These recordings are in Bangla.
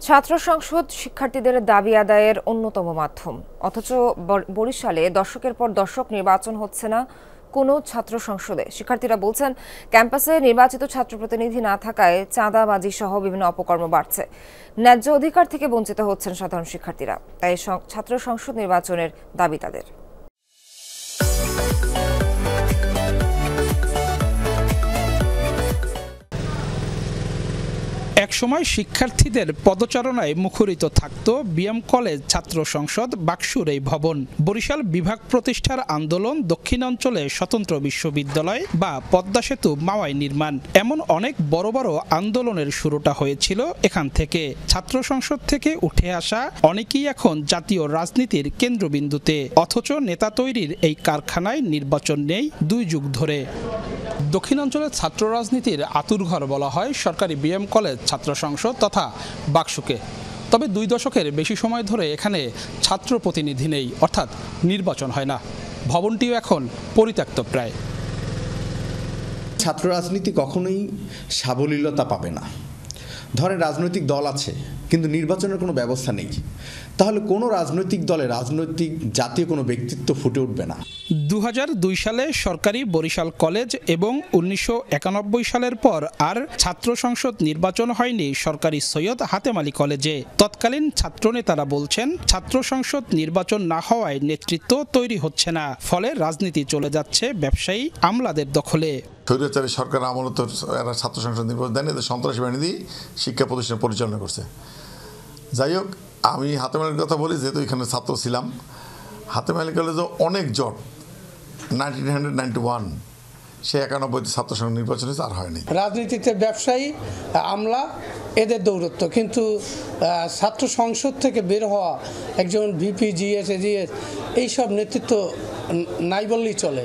ছাত্র সংসদ শিক্ষার্থীদের দাবি আদায়ের অন্যতম মাধ্যম, অথচ বরিশালে দশকের পর দশক নির্বাচন হচ্ছে না কোনো ছাত্র সংসদে। শিক্ষার্থীরা বলছেন, ক্যাম্পাসে নির্বাচিত ছাত্র প্রতিনিধি না থাকায় চাঁদাবাজি সহ বিভিন্ন অপকর্ম বাড়ছে। ন্যায্য অধিকার থেকে বঞ্চিত হচ্ছেন সাধারণ শিক্ষার্থীরা। তাই ছাত্র সংসদ নির্বাচনের দাবি তাদের। একসময় শিক্ষার্থীদের পদচারণায় মুখরিত থাকত বিএম কলেজ ছাত্র সংসদ বাকসুর এই ভবন। বরিশাল বিভাগ প্রতিষ্ঠার আন্দোলন, দক্ষিণাঞ্চলে স্বতন্ত্র বিশ্ববিদ্যালয় বা পদ্মা সেতু মাওয়াই নির্মাণ, এমন অনেক বড় বড় আন্দোলনের শুরুটা হয়েছিল এখান থেকে। ছাত্র সংসদ থেকে উঠে আসা অনেকেই এখন জাতীয় রাজনীতির কেন্দ্রবিন্দুতে, অথচ নেতা তৈরির এই কারখানায় নির্বাচন নেই 2 যুগ ধরে। দক্ষিণাঞ্চলের ছাত্র রাজনীতির আতুরঘর বলা হয় সরকারি বিএম কলেজ ছাত্র সংসদ তথা বাকসুকে। তবে 2 দশকের বেশি সময় ধরে এখানে ছাত্র প্রতিনিধি নেই, অর্থাৎ নির্বাচন হয় না। ভবনটিও এখন পরিত্যক্ত প্রায়। ছাত্র রাজনীতি কখনোই সাবলীলতা পাবে না। ধরেন রাজনৈতিক দল আছে কিন্তু নির্বাচনের কোনো ব্যবস্থা নেই, তাহলে কোনো রাজনৈতিক দলে রাজনৈতিক জাতীয় কোনো ব্যক্তিত্ব ফুটে উঠবে না। 2002 সালে সরকারি বরিশাল কলেজ এবং 1991 সালের পর আর ছাত্র সংসদ নির্বাচন হয়নি সরকারি সৈয়দ হাতেম আলী কলেজে। তৎকালীন ছাত্র নেতারা বলছেন, ছাত্র সংসদ নির্বাচন না হওয়ায় নেতৃত্ব তৈরি হচ্ছে না, ফলে রাজনীতি চলে যাচ্ছে ব্যবসায়ী আমলাদের দখলে। স্বৈরাচারী সরকার আমলে তো এরা ছাত্র সংসদ নির্বাচন দেয়নি, সন্ত্রাসী বাহিনী দিয়ে শিক্ষা প্রতিষ্ঠান পরিচালনা করছে। যাই হোক, আমি হাতেম আলীর কথা বলি, যেহেতু এখানে ছাত্র ছিলাম। হাতেম আলী কলেজে অনেক জট, 1991 সে 91 ছাত্র সংসদ নির্বাচন হয়েছে, আর হয়নি। রাজনীতিতে ব্যবসায়ী আমলা এদের দৌরত্ব, কিন্তু ছাত্র সংসদ থেকে বের হওয়া একজন ভিপি, জিএস, এজিএস এইসব নেতৃত্ব নাই বললেই চলে।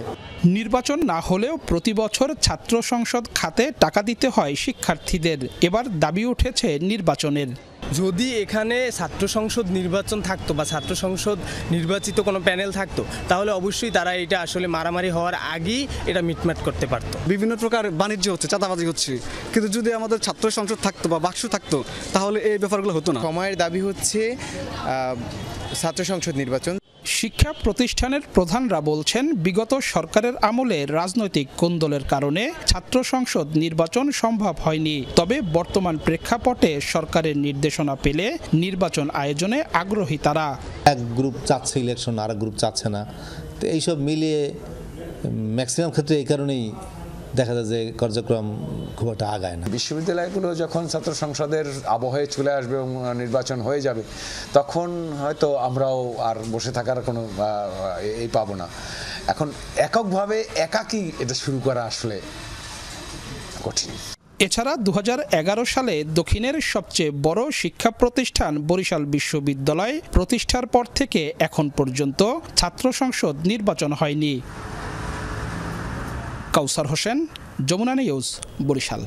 নির্বাচন না হলেও প্রতি বছর ছাত্র সংসদ খাতে টাকা দিতে হয় শিক্ষার্থীদের। এবার দাবি উঠেছে নির্বাচনের। যদি এখানে ছাত্র সংসদ নির্বাচন থাকতো বা ছাত্র সংসদ নির্বাচিত কোনো প্যানেল থাকতো, তাহলে অবশ্যই তারা এটা আসলে মারামারি হওয়ার আগেই এটা মিটমাট করতে পারতো। বিভিন্ন প্রকার বাণিজ্য হচ্ছে, চাঁদাবাজি হচ্ছে, কিন্তু যদি আমাদের ছাত্র সংসদ থাকতো বা বাকসু থাকতো তাহলে এই ব্যাপারগুলো হতো না। সময়ের দাবি হচ্ছে ছাত্র সংসদ নির্বাচন। শিক্ষা প্রতিষ্ঠানের প্রধানরা বলছেন, বিগত সরকারের আমলে রাজনৈতিক কোন্দলের কারণে ছাত্র সংসদ নির্বাচন সম্ভব হয়নি। তবে বর্তমান প্রেক্ষাপটে সরকারের নির্দেশনা পেলে নির্বাচন আয়োজনে আগ্রহী তারা। এক গ্রুপ চাচ্ছে ইলেকশন, আর এক গ্রুপ চাচ্ছে না, তো এইসব মিলিয়ে ম্যাক্সিমাম ক্ষেত্রে এই কারণেই দেখা যায় যে কার্যক্রম খুব একটা আগায় না। বিশ্ববিদ্যালয়গুলো যখন ছাত্র সংসদের আবহে চলে আসবে এবং নির্বাচন হয়ে যাবে, তখন হয়তো আমরাও আর বসে থাকার কোনো এই পাবো না। এখন এককভাবে একাকী এটা শুরু করা আসলে কঠিন। এছাড়া 2011 সালে দক্ষিণের সবচেয়ে বড় শিক্ষা প্রতিষ্ঠান বরিশাল বিশ্ববিদ্যালয় প্রতিষ্ঠার পর থেকে এখন পর্যন্ত ছাত্র সংসদ নির্বাচন হয়নি। কাউসার হোসেন, যমুনা নিউজ, বরিশাল।